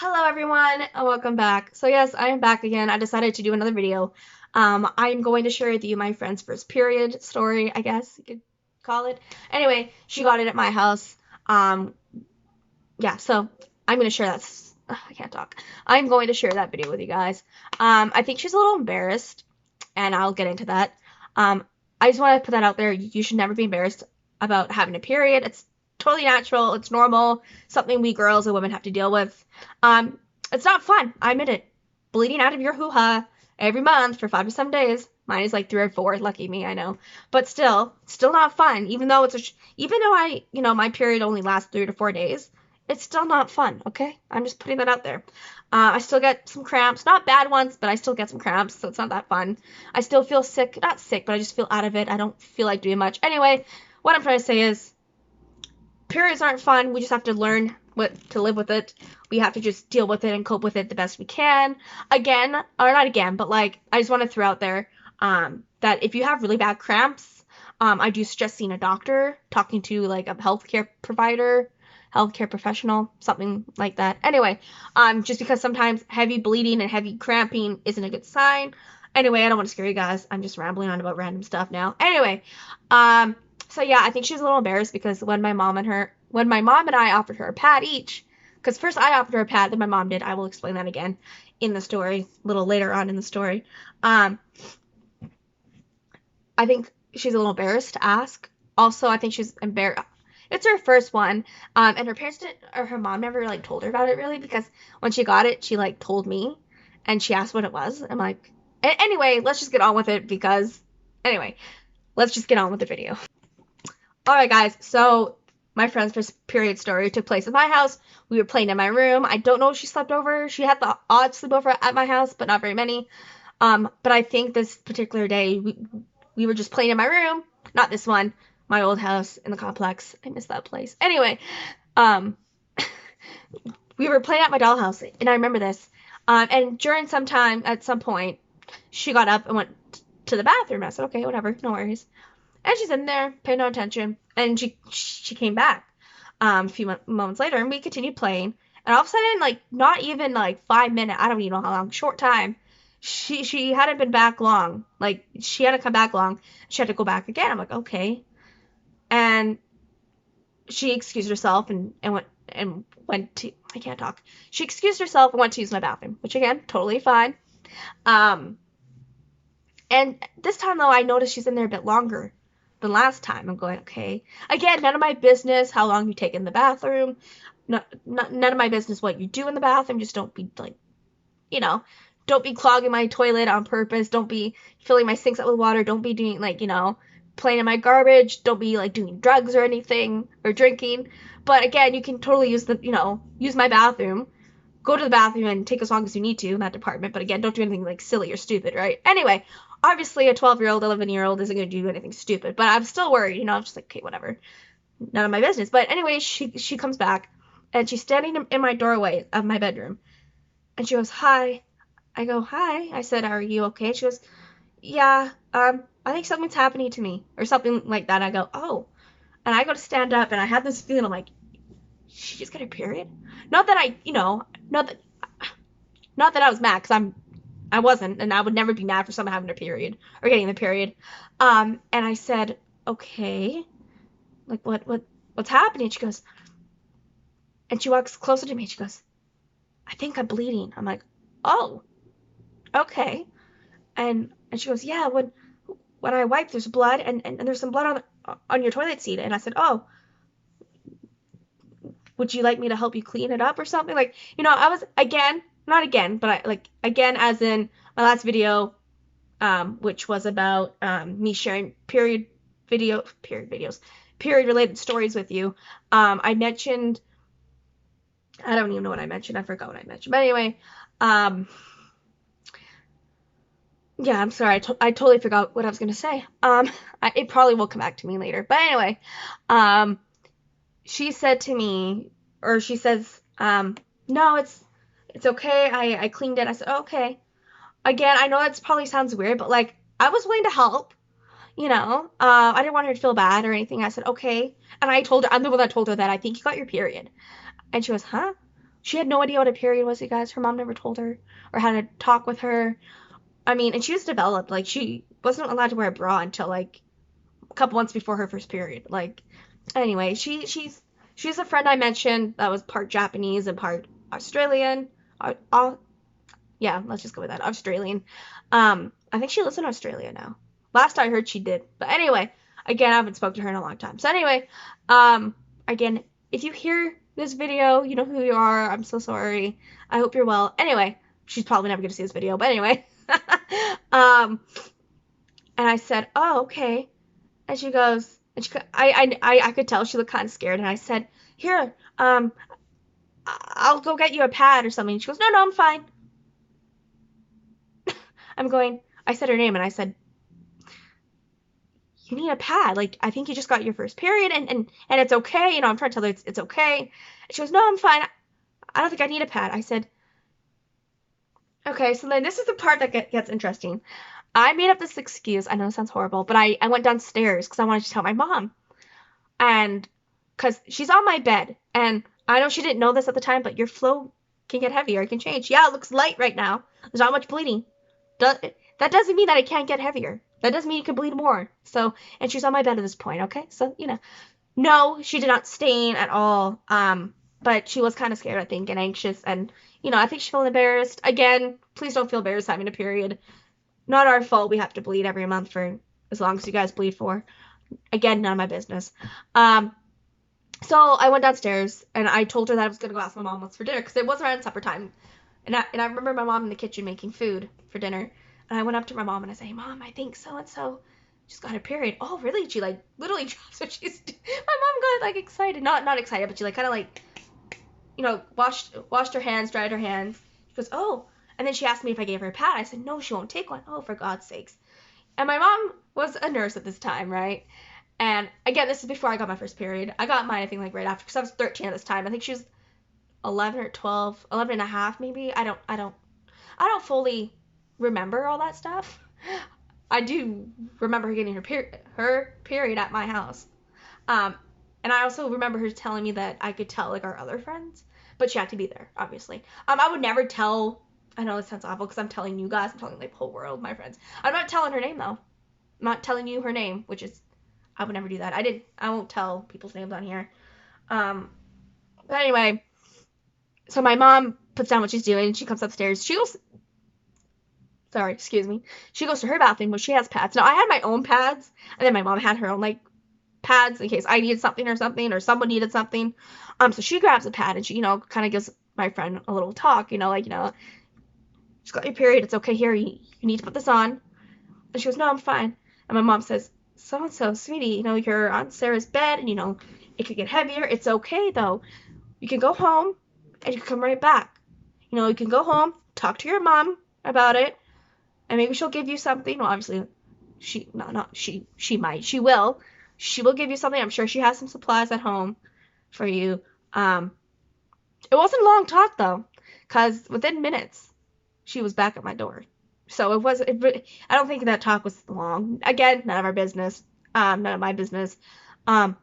Hello everyone and welcome back. So yes, I am back again. I decided to do another video. I'm going to share with you my friend's first period story, I guess you could call it. Anyway, she got it at my house. Um, yeah, so I'm going to share that. I can't talk. I'm going to share that video with you guys. I think she's a little embarrassed, and I'll get into that. I just want to put that out there. You should never be embarrassed about having a period. It's totally natural. It's normal. Something we girls and women have to deal with. Um, it's not fun. I admit it. Bleeding out of your hoo-ha every month for 5 to 7 days. Mine is like 3 or 4. Lucky me, I know. But still not fun. Even though my period only lasts 3 to 4 days. It's still not fun. Okay, I'm just putting that out there. I still get some cramps, not bad ones, but I still get some cramps, so it's not that fun. I still feel sick, not sick, but I just feel out of it. I don't feel like doing much. Anyway, what I'm trying to say is periods aren't fun. We just have to learn to live with it. We have to just deal with it and cope with it the best we can. Again, or not again, but like I just want to throw out there that if you have really bad cramps, I do suggest seeing a doctor, talking to like a healthcare provider, healthcare professional, something like that. Anyway, just because sometimes heavy bleeding and heavy cramping isn't a good sign. Anyway, I don't want to scare you guys. I'm just rambling on about random stuff now. Anyway, so yeah, I think she's a little embarrassed because when my mom and I offered her a pad each, because first I offered her a pad, then my mom did. I will explain that again in the story, a little later on in the story. I think she's a little embarrassed to ask. Also, I think she's embarrassed. It's her first one, and her parents didn't, or her mom never like told her about it really, because when she got it, she like told me, and she asked what it was. I'm like, anyway, let's just get on with it because, anyway, let's just get on with the video. Alright guys, so my friend's first period story took place at my house. We were playing in my room. I don't know if she slept over. She had the odd sleepover at my house, but not very many. But I think this particular day, we were just playing in my room. Not this one. My old house in the complex. I miss that place. Anyway, we were playing at my dollhouse, and I remember this. And during some time, at some point, she got up and went to the bathroom. I said, okay, whatever, no worries. And she's in there, paying no attention. And she came back a few moments later, and we continued playing. And all of a sudden, like, not even like 5 minutes, I don't even know how long, short time, she hadn't been back long. Like, she hadn't come back long. She had to go back again. I'm like, okay. And she excused herself and went to, I can't talk. She excused herself and went to use my bathroom, which again, totally fine. And this time though, I noticed she's in there a bit longer than last time. I'm going, okay. Again, none of my business how long you take in the bathroom. None of my business what you do in the bathroom. Just don't be like, don't be clogging my toilet on purpose. Don't be filling my sinks up with water. Don't be doing like, playing in my garbage. Don't be like doing drugs or anything or drinking. But again, you can totally use use my bathroom. Go to the bathroom and take as long as you need to in that department. But again, don't do anything like silly or stupid, right? Anyway, obviously a 12-year-old, 11-year-old isn't going to do anything stupid. But I'm still worried, I'm just like, okay, whatever. None of my business. But anyway, she comes back and she's standing in my doorway of my bedroom. And she goes, hi. I go, hi. I said, are you okay? She goes, yeah, I think something's happening to me or something like that. I go, oh. And I go to stand up and I have this feeling, I'm like, she just got her period? Not that not that I was mad, because I wasn't, and I would never be mad for someone having a period or getting the period. And I said, okay, like what's happening? She goes, and she walks closer to me. She goes, I think I'm bleeding. I'm like, oh, okay. And she goes, yeah, when I wipe, there's blood, and there's some blood on your toilet seat. And I said, oh, would you like me to help you clean it up or something? Like, I was, again, not again, but I like, again, as in my last video, which was about me sharing period related stories with you. I mentioned, I don't even know what I mentioned. I forgot what I mentioned. But anyway, yeah, I'm sorry. I totally forgot what I was going to say. It probably will come back to me later. But anyway, she said to me, or she says, no, it's okay. I cleaned it. I said, oh, okay. Again, I know that probably sounds weird, but like, I was willing to help, I didn't want her to feel bad or anything. I said, okay. And I'm the one that told her that I think you got your period. And she goes, huh? She had no idea what a period was, you guys. Her mom never told her or had to talk with her. I mean, and she was developed. Like, she wasn't allowed to wear a bra until, like, a couple months before her first period. Like, anyway, she's a friend I mentioned that was part Japanese and part Australian. Yeah, let's just go with that. Australian. I think she lives in Australia now. Last I heard she did. But anyway, again, I haven't spoken to her in a long time. So anyway, again, if you hear this video, you know who you are. I'm so sorry. I hope you're well. Anyway, she's probably never going to see this video. But anyway. And I said, oh, okay. And she goes, and I could tell she looked kind of scared. And I said, here, I'll go get you a pad or something. She goes, no, I'm fine. I said her name and I said, you need a pad. Like, I think you just got your first period and it's okay. You know, I'm trying to tell her it's okay. And she goes, no, I'm fine. I don't think I need a pad. I said, okay. So then this is the part that gets interesting. I made up this excuse. I know it sounds horrible, but I went downstairs because I wanted to tell my mom. And because she's on my bed. And I know she didn't know this at the time, but your flow can get heavier. It can change. Yeah, it looks light right now. There's not much bleeding. That doesn't mean that it can't get heavier. That doesn't mean you can bleed more. So, and she's on my bed at this point, okay? So, you know, no, she did not stain at all. But she was kind of scared, I think, and anxious. And, you know, I think she felt embarrassed. Again, please don't feel embarrassed having a period. Not our fault. We have to bleed every month for as long as you guys bleed for. Again, none of my business. So I went downstairs and I told her that I was going to go ask my mom what's for dinner because it was around supper time. And I remember my mom in the kitchen making food for dinner. And I went up to my mom and I said, hey, Mom, I think so-and-so just got a period. Oh, really? She, like, literally drops what she's doing. My mom got, like, excited. Not excited, but she, like, kind of, like, you know, washed her hands, dried her hands. She goes, oh. And then she asked me if I gave her a pad. I said, no, she won't take one. Oh, for God's sakes. And my mom was a nurse at this time, right? And, again, this is before I got my first period. I got mine, I think, like, right after, because I was 13 at this time. I think she was 11 or 12, 11 and a half, maybe. I don't fully remember all that stuff. I do remember her getting her period at my house. And I also remember her telling me that I could tell, like, our other friends, but she had to be there, obviously. I would never tell, I know this sounds awful because I'm telling you guys, I'm telling, like, the whole world, my friends. I'm not telling her name, though. I'm not telling you her name, which is, I would never do that. I won't tell people's names on here. But anyway, so my mom puts down what she's doing, she comes upstairs, she goes to her bathroom where she has pads. Now, I had my own pads, and then my mom had her own, like, pads in case I needed something or someone needed something. So she grabs a pad, and she, you know, kind of gives my friend a little talk, you know, like, you know, she's got your period, it's okay here, you need to put this on. And she goes, no, I'm fine. And my mom says, so-and-so, sweetie, you know, you're on Sarah's bed, and, you know, it could get heavier. It's okay, though. You can go home, and you can come right back. You know, you can go home, talk to your mom about it, and maybe she'll give you something. Well, obviously, she will give you something. I'm sure she has some supplies at home for you. It wasn't a long talk, though, because within minutes, she was back at my door. So I don't think that talk was long. Again, none of our business. None of my business. And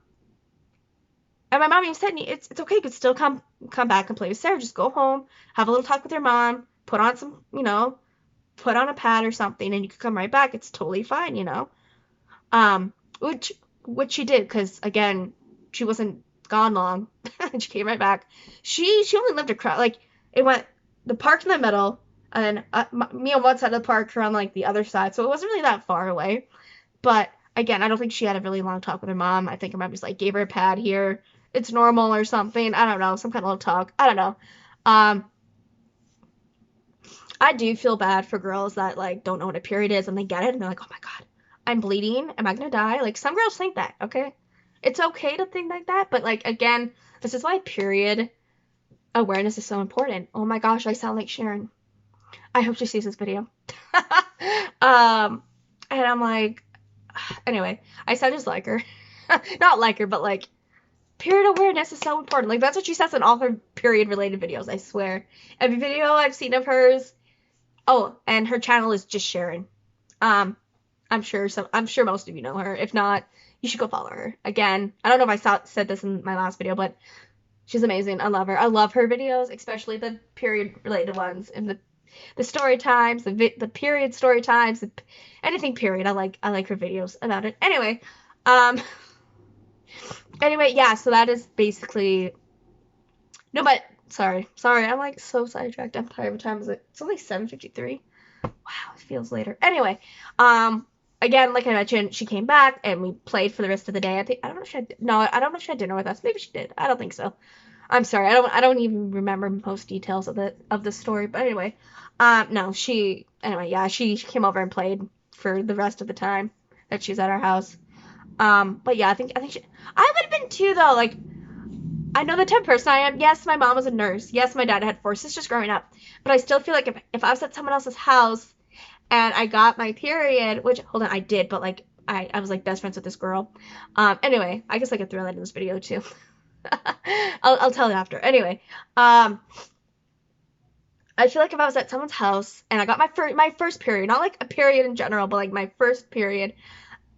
my mom even said, it's okay, you could still come back and play with Sarah. Just go home, have a little talk with your mom, put on some, you know, put on a pad or something, and you could come right back. It's totally fine, you know. Which she did, because, again, she wasn't gone long. And she came right back. She only lived across, like, the park in the middle, and then me on one side of the park, her on, like, the other side. So it wasn't really that far away. But, again, I don't think she had a really long talk with her mom. I think her mom just, like, gave her a pad here. It's normal or something. I don't know. Some kind of little talk. I don't know. I do feel bad for girls that, like, don't know what a period is and they get it and they're like, oh my God, I'm bleeding. Am I going to die? Like, some girls think that, okay? It's okay to think like that, but, like, again, this is why period awareness is so important. Oh my gosh, I sound like Sharon. I hope she sees this video. And I'm like, anyway, I sound just like her. Not like her, but, like, period awareness is so important. Like, that's what she says in all her period-related videos, I swear. Every video I've seen of hers. Oh, and her channel is just Sharon. I'm sure most of you know her. If not, you should go follow her. Again, I don't know if I said this in my last video, but She's amazing. I love her. I love her videos, especially the period related ones and the story times, the period story times, anything period. I like her videos about it. Um, anyway, yeah. So that is basically no, but sorry. I'm like so sidetracked. I'm tired. What time is it? It's only 7:53. Wow, it feels later. Anyway, again, like I mentioned, she came back and we played for the rest of the day. I don't know if she had no, I don't know if she had dinner with us. Maybe she did. I don't think so. I'm sorry. I don't even remember most details of the story. But anyway, no, yeah, she came over and played for the rest of the time that she's at our house. But yeah, I think I would have been too though. Like I know the type of person I am. Yes, my mom was a nurse. Yes, my dad had 4 sisters growing up. But I still feel like if I was at someone else's house and I got my period, which hold on, I did, but like I was like best friends with this girl. Anyway, I guess I could throw that in this video too. I'll tell you after. Anyway, I feel like if I was at someone's house and I got my first period, not like a period in general, but like my first period,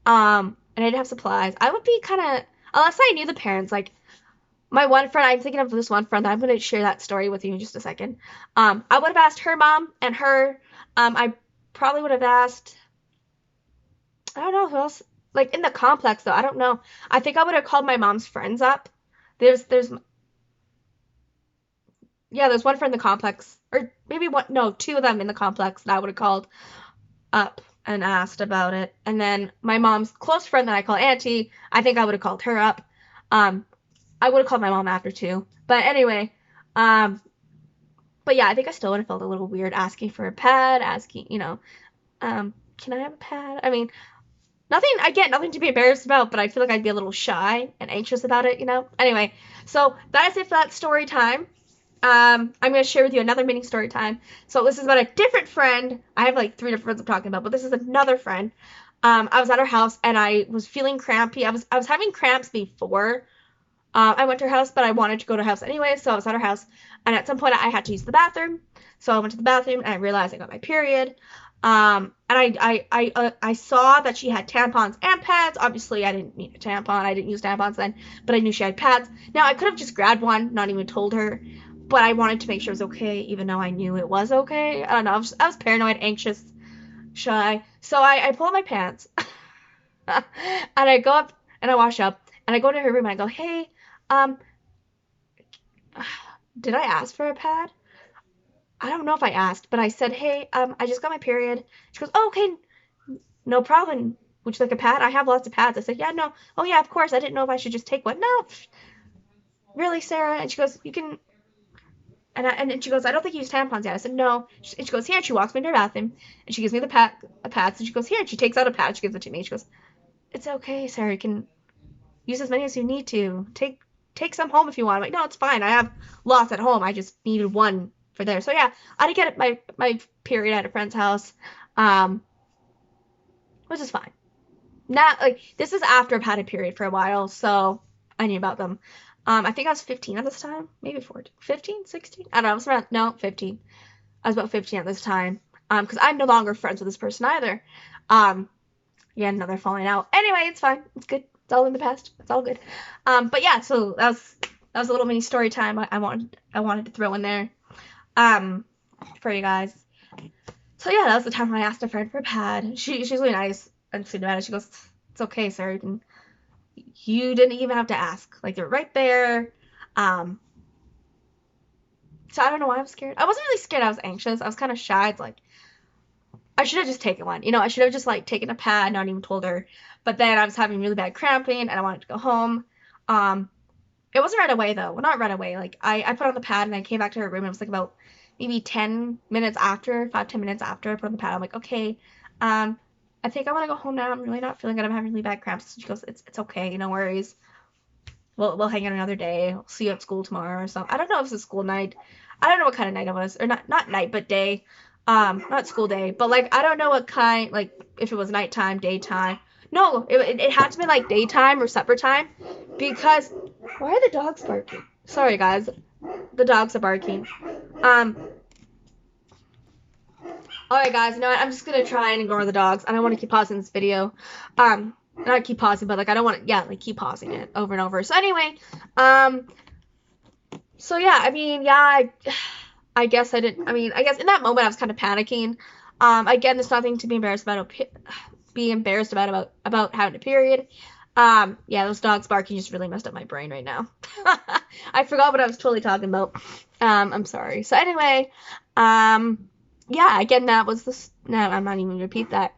and I didn't have supplies, I would be kind of, unless I knew the parents, like my one friend, I'm thinking of this one friend that I'm going to share that story with you in just a second. I would have asked her mom and her, I probably would have asked, I don't know who else, like in the complex though, I don't know. I think I would have called my mom's friends up. There's yeah, there's one friend in the complex, or maybe one, no, two of them in the complex that I would have called up and asked about it. And then my mom's close friend that I call Auntie, I think I would have called her up. Um, I would have called my mom after too. But anyway, um, but yeah, I think I still would have felt a little weird asking for a pad, asking, can I have a pad? I mean, nothing to be embarrassed about, but I feel like I'd be a little shy and anxious about it. Anyway, so that is it for that story time. I'm going to share with you another mini story time. So this is about a different friend. I have like 3 different friends I'm talking about, but this is another friend. I was at her house and I was feeling crampy. I was having cramps before I went to her house, but I wanted to go to her house anyway, so I was at her house. And at some point, I had to use the bathroom. So I went to the bathroom and I realized I got my period. And I saw that she had tampons and pads. Obviously, I didn't need a tampon. I didn't use tampons then, but I knew she had pads. Now, I could have just grabbed one, not even told her, but I wanted to make sure it was okay, even though I knew it was okay. I don't know. I was paranoid, anxious, shy. So I pull up my pants and I go up and I wash up and I go to her room and I go, hey, um, did I ask for a pad? I don't know if I asked, but I said, hey, I just got my period. She goes, oh, okay, no problem. Would you like a pad? I have lots of pads. I said, yeah, no. Oh, yeah, of course. I didn't know if I should just take one. No, really, Sarah? And she goes, you can. And then she goes, I don't think you use tampons yet. I said, no. And she goes, here. And she walks me into her bathroom, and she gives me a pads. And she goes, here. And she takes out a pad. She gives it to me. She goes, it's okay, Sarah. You can use as many as you need to. Take some home if you want. I'm like, no, it's fine. I have lots at home. I just needed one for there. So yeah, I did get my period at a friend's house, which is fine. Not like this is after I've had a period for a while, so I knew about them. I think I was 15 at this time, maybe 14, 15, 16. I don't know. I was around 15. I was about 15 at this time. Because I'm no longer friends with this person either. Yeah, another falling out. Anyway, it's fine. It's good. It's all in the past. It's all good. But yeah, so that was a little mini story time I wanted to throw in there. For you guys. So yeah, that was the time when I asked a friend for a pad. She's really nice and sweet about it. She goes, it's okay, sir. You didn't even have to ask. Like they're right there. So I don't know why I was scared. I wasn't really scared. I was anxious. I was kind of shy. It's like I should have just taken one. I should have just like taken a pad, not even told her. But then I was having really bad cramping and I wanted to go home. It wasn't right away though. Well, not right away. Like I put on the pad and I came back to her room and it was like about maybe 10 minutes after, 5-10 minutes after I put on the pad. I'm like, okay, I think I want to go home now. I'm really not feeling good. I'm having really bad cramps. She goes, it's okay. No worries. We'll hang out another day. I'll see you at school tomorrow or something. I don't know if it's a school night. I don't know what kind of night it was. Or not night, but day. Not school day. But like, I don't know what kind, like if it was nighttime, daytime. No, it had to be like daytime or supper time. Because, why are the dogs barking? Sorry guys. The dogs are barking. Alright guys, you know what? I'm just gonna try and ignore the dogs. I don't want to keep pausing this video. Not keep pausing, but like I don't want to, yeah, like keep pausing it over and over. So anyway, So yeah, I mean, yeah, I guess I didn't. I mean, I guess in that moment I was kind of panicking. Again, there's nothing to be embarrassed about. Be embarrassed about having a period. Yeah, those dogs barking just really messed up my brain right now. I forgot what I was totally talking about. I'm sorry. So anyway, yeah, again, that was this. No, I'm not even gonna repeat that.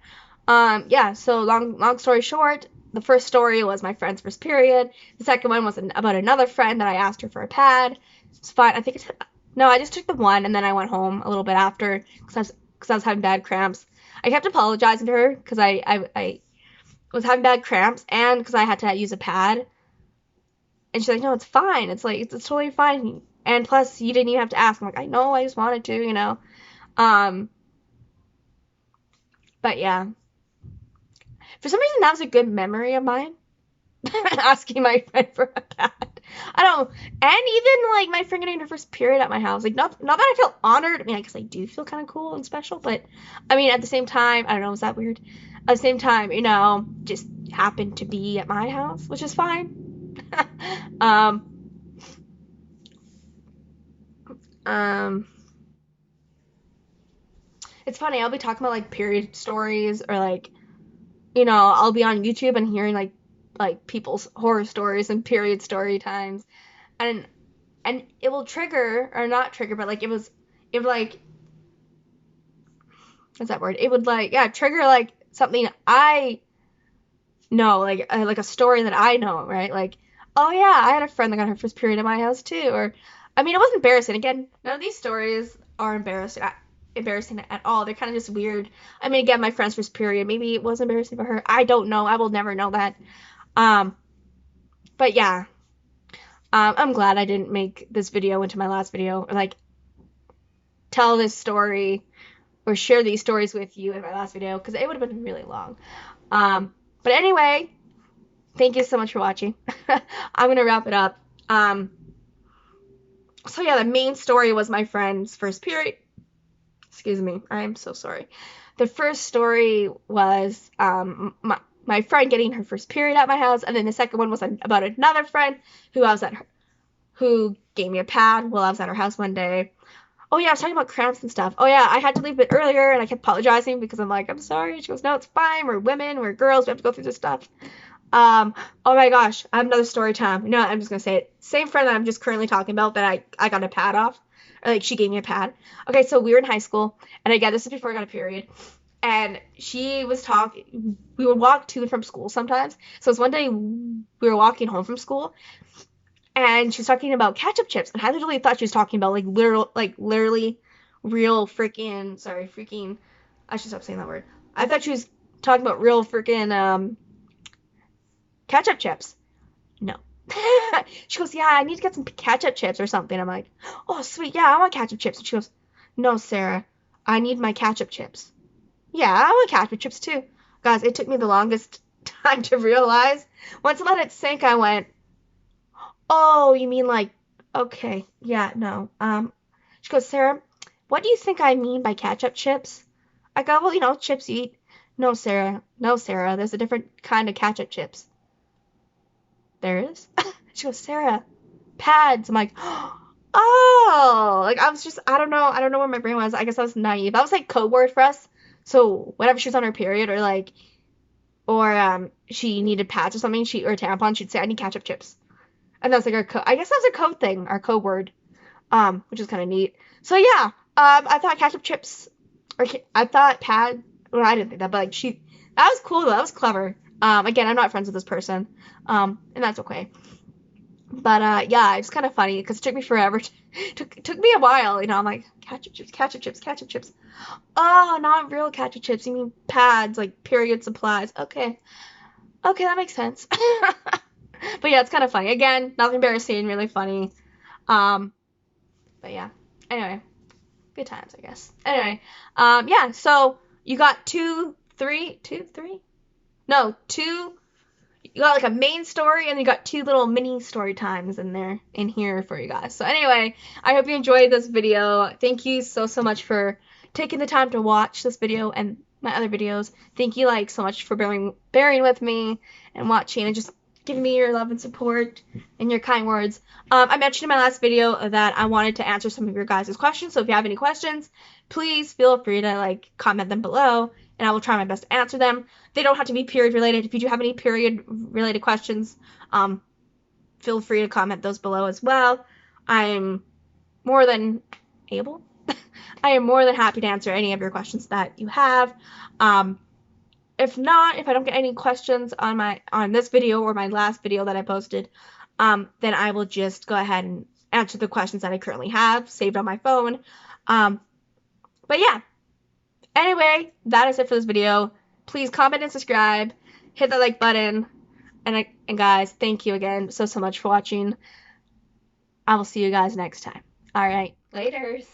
Yeah. So long story short, the first story was my friend's first period. The second one was about another friend that I asked her for a pad. It's fine. I think it's no. I just took the one and then I went home a little bit after because I was having bad cramps. I kept apologizing to her because I was having bad cramps and because I had to use a pad. And she's like, no, it's fine. It's like, it's totally fine. And plus, you didn't even have to ask. I'm like, I know, I just wanted to, you know. Um, but yeah. For some reason, that was a good memory of mine. Asking my friend for a pad. I don't, and even like my friend getting her first period at my house. Like, not that I feel honored. I mean, I guess I do feel kind of cool and special, but I mean, at the same time, I don't know, is that weird? At the same time, you know, just happened to be at my house, which is fine. um, um, it's funny. I'll be talking about like period stories or like, you know, I'll be on YouTube and hearing like people's horror stories and period story times, and it will trigger or not trigger, but like it would like what's that word? It would like yeah trigger like something I know, like a story that I know, right? Like, oh yeah, I had a friend that got her first period at my house too, or I mean, it was embarrassing. Again, none of these stories are embarrassing at all. They're kind of just weird. I mean, again, my friend's first period, maybe it was embarrassing for her. I don't know. I will never know that. Um, but yeah, I'm glad I didn't make this video into my last video, or like tell this story or share these stories with you in my last video because it would have been really long. But anyway, thank you so much for watching. I'm gonna wrap it up. So yeah, the main story was my friend's first period. Excuse me, I am so sorry. The first story was my friend getting her first period at my house, and then the second one was about another friend who gave me a pad while I was at her house one day. Oh yeah, I was talking about cramps and stuff. Oh yeah, I had to leave a bit earlier and I kept apologizing because I'm like, I'm sorry. She goes, no, it's fine. We're women, we're girls, we have to go through this stuff. Oh my gosh, I have another story time. No, I'm just gonna say it. Same friend that I'm just currently talking about that I got a pad off. Or like she gave me a pad. Okay, so we were in high school, and again, this is before I got a period. And she was talking, we would walk to and from school sometimes. So it was one day we were walking home from school, and she was talking about ketchup chips, and I literally thought she was talking about literally real freaking freaking. I should stop saying that word. I thought she was talking about real freaking ketchup chips. No. She goes, yeah, I need to get some ketchup chips or something. I'm like, oh sweet, yeah, I want ketchup chips. And she goes, no, Sarah, I need my ketchup chips. Yeah, I want ketchup chips too. Guys, it took me the longest time to realize. Once I let it sink, I went, oh, you mean like, okay, yeah, no. She goes, Sarah, what do you think I mean by ketchup chips? I go, well, you know, chips you eat. No, Sarah, there's a different kind of ketchup chips. There is? She goes, Sarah, pads. I'm like, oh, like I don't know where my brain was. I guess I was naive. That was like code word for us. So whenever she was on her period or she needed pads or something, or a tampon, she'd say, I need ketchup chips. And that's like our code. I guess that's a code thing, our code word, which is kind of neat. So yeah, I thought ketchup chips, I thought pad. Well, I didn't think that, but like that was cool though. That was clever. Again, I'm not friends with this person, and that's okay. But yeah, it's kind of funny because it took me forever. Took me a while, you know. I'm like ketchup chips, ketchup chips, ketchup chips. Oh, not real ketchup chips. You mean pads, like period supplies? Okay, that makes sense. But yeah, it's kind of funny. Again, nothing embarrassing, really funny. But yeah. Anyway, good times, I guess. Anyway, yeah. So you got two. No, two. You got like a main story and you got two little mini story times in here for you guys. So anyway, I hope you enjoyed this video. Thank you so much for taking the time to watch this video and my other videos. Thank you like so much for bearing with me and watching and just giving me your love and support and your kind words. I mentioned in my last video that I wanted to answer some of your guys' questions. So if you have any questions, please feel free to like comment them below, and I will try my best to answer them. They don't have to be period related. If you do have any period related questions, feel free to comment those below as well. I'm more than able. I am more than happy to answer any of your questions that you have. If not, if I don't get any questions on this video or my last video that I posted, then I will just go ahead and answer the questions that I currently have saved on my phone. But yeah. Anyway, that is it for this video. Please comment and subscribe. Hit the like button. And guys, thank you again so much for watching. I will see you guys next time. All right. Laters.